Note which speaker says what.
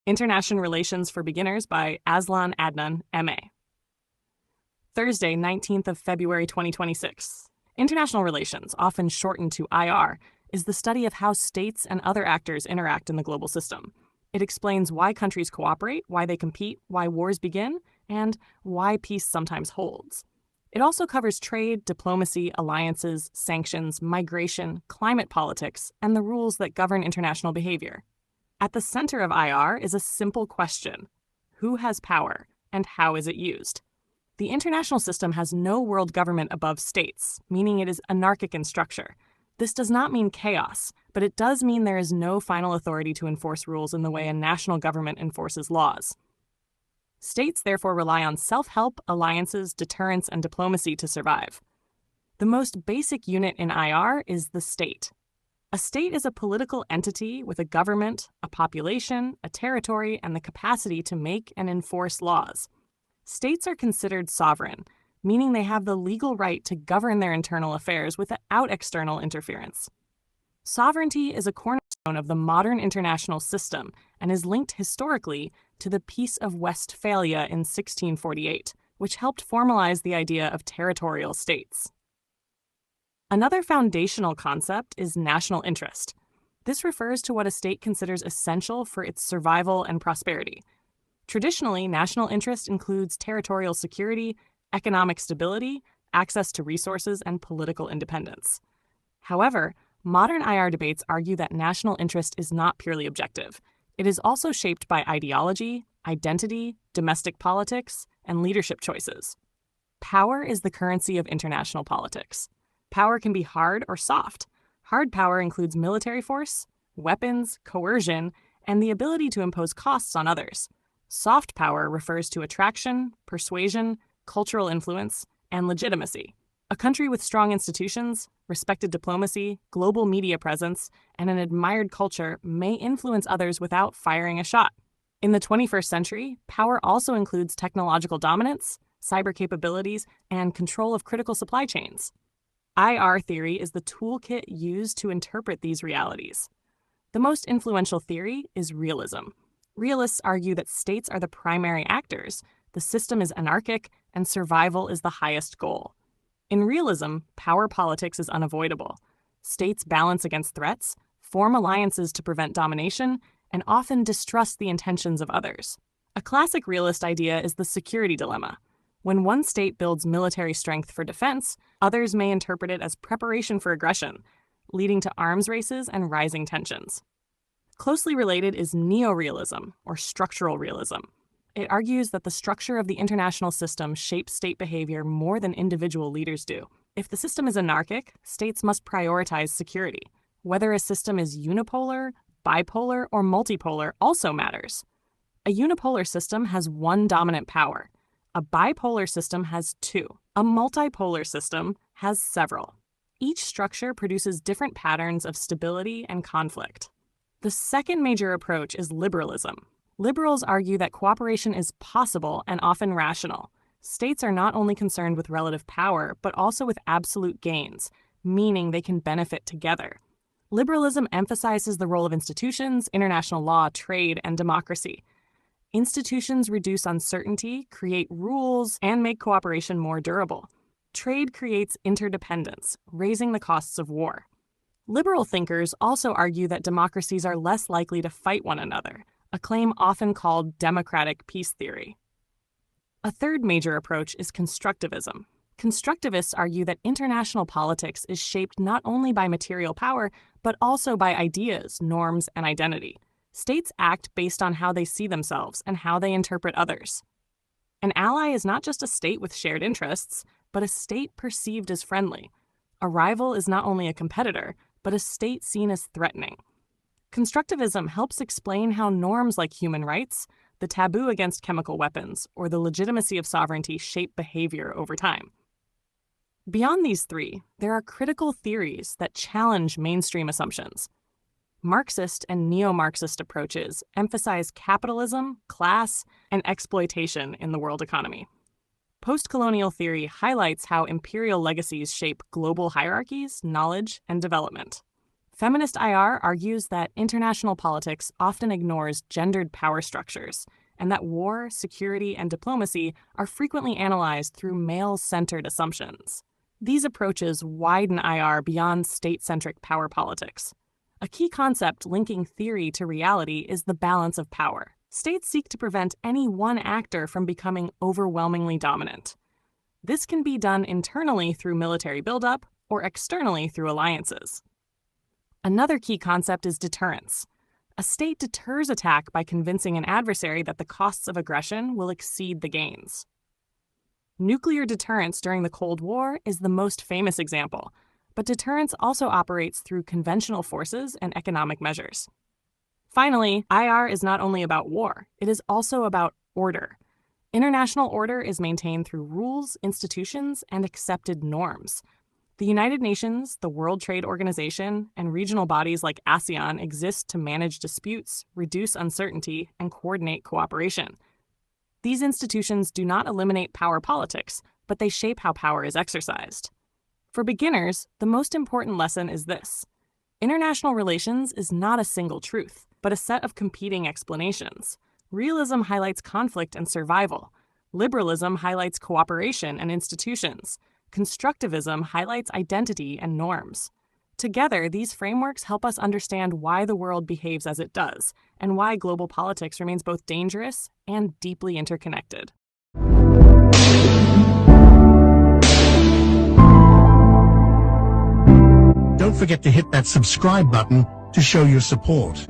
Speaker 1: International Relations for Beginners by AZLAN Adnan, M.A. Thursday, 19th of February 2026. International relations, often shortened to IR, is the study of how states and other actors interact in the global system. It explains why countries cooperate, why they compete, why wars begin, and why peace sometimes holds. It also covers trade, diplomacy, alliances, sanctions, migration, climate politics, and the rules that govern international behavior. At the center of IR is a simple question: who has power, and how is it used? The international system has no world government above states, meaning it is anarchic in structure. This does not mean chaos, but it does mean there is no final authority to enforce rules in the way a national government enforces laws. States therefore rely on self-help, alliances, deterrence, and diplomacy to survive. The most basic unit in IR is the state. A state is a political entity with a government, a population, a territory, and the capacity to make and enforce laws. States are considered sovereign, meaning they have the legal right to govern their internal affairs without external interference. Sovereignty is a cornerstone of the modern international system and is linked historically to the Peace of Westphalia in 1648, which helped formalize the idea of territorial states. Another foundational concept is national interest. This refers to what a state considers essential for its survival and prosperity. Traditionally, national interest includes territorial security, economic stability, access to resources, and political independence. However, modern IR debates argue that national interest is not purely objective. It is also shaped by ideology, identity, domestic politics, and leadership choices. Power is the currency of international politics. Power can be hard or soft. Hard power includes military force, weapons, coercion, and the ability to impose costs on others. Soft power refers to attraction, persuasion, cultural influence, and legitimacy. A country with strong institutions, respected diplomacy, global media presence, and an admired culture may influence others without firing a shot. In the 21st century, power also includes technological dominance, cyber capabilities, and control of critical supply chains. IR theory is the toolkit used to interpret these realities. The most influential theory is realism. Realists argue that states are the primary actors, the system is anarchic, and survival is the highest goal. In realism, power politics is unavoidable. States balance against threats, form alliances to prevent domination, and often distrust the intentions of others. A classic realist idea is the security dilemma. When one state builds military strength for defense, others may interpret it as preparation for aggression, leading to arms races and rising tensions. Closely related is neorealism, or structural realism. It argues that the structure of the international system shapes state behavior more than individual leaders do. If the system is anarchic, states must prioritize security. Whether a system is unipolar, bipolar, or multipolar also matters. A unipolar system has one dominant power. A bipolar system has two. A multipolar system has several. Each structure produces different patterns of stability and conflict. The second major approach is liberalism. Liberals argue that cooperation is possible and often rational. States are not only concerned with relative power, but also with absolute gains, meaning they can benefit together. Liberalism emphasizes the role of institutions, international law, trade, and democracy. Institutions reduce uncertainty, create rules, and make cooperation more durable. Trade creates interdependence, raising the costs of war. Liberal thinkers also argue that democracies are less likely to fight one another, a claim often called democratic peace theory. A third major approach is constructivism. Constructivists argue that international politics is shaped not only by material power, but also by ideas, norms, and identity. States act based on how they see themselves and how they interpret others. An ally is not just a state with shared interests, but a state perceived as friendly. A rival is not only a competitor, but a state seen as threatening. Constructivism helps explain how norms like human rights, the taboo against chemical weapons, or the legitimacy of sovereignty shape behavior over time. Beyond these three, there are critical theories that challenge mainstream assumptions. Marxist and neo-Marxist approaches emphasize capitalism, class, and exploitation in the world economy. Post-colonial theory highlights how imperial legacies shape global hierarchies, knowledge, and development. Feminist IR argues that international politics often ignores gendered power structures, and that war, security, and diplomacy are frequently analyzed through male-centered assumptions. These approaches widen IR beyond state-centric power politics. A key concept linking theory to reality is the balance of power. States seek to prevent any one actor from becoming overwhelmingly dominant. This can be done internally through military buildup or externally through alliances. Another key concept is deterrence. A state deters attack by convincing an adversary that the costs of aggression will exceed the gains. Nuclear deterrence during the Cold War is the most famous example, but deterrence also operates through conventional forces and economic measures. Finally, IR is not only about war, it is also about order. International order is maintained through rules, institutions, and accepted norms. The United Nations, the World Trade Organization, and regional bodies like ASEAN exist to manage disputes, reduce uncertainty, and coordinate cooperation. These institutions do not eliminate power politics, but they shape how power is exercised. For beginners, the most important lesson is this: international relations is not a single truth, but a set of competing explanations. Realism highlights conflict and survival. Liberalism highlights cooperation and institutions. Constructivism highlights identity and norms. Together, these frameworks help us understand why the world behaves as it does, and why global politics remains both dangerous and deeply interconnected.
Speaker 2: Don't forget to hit that subscribe button to show your support.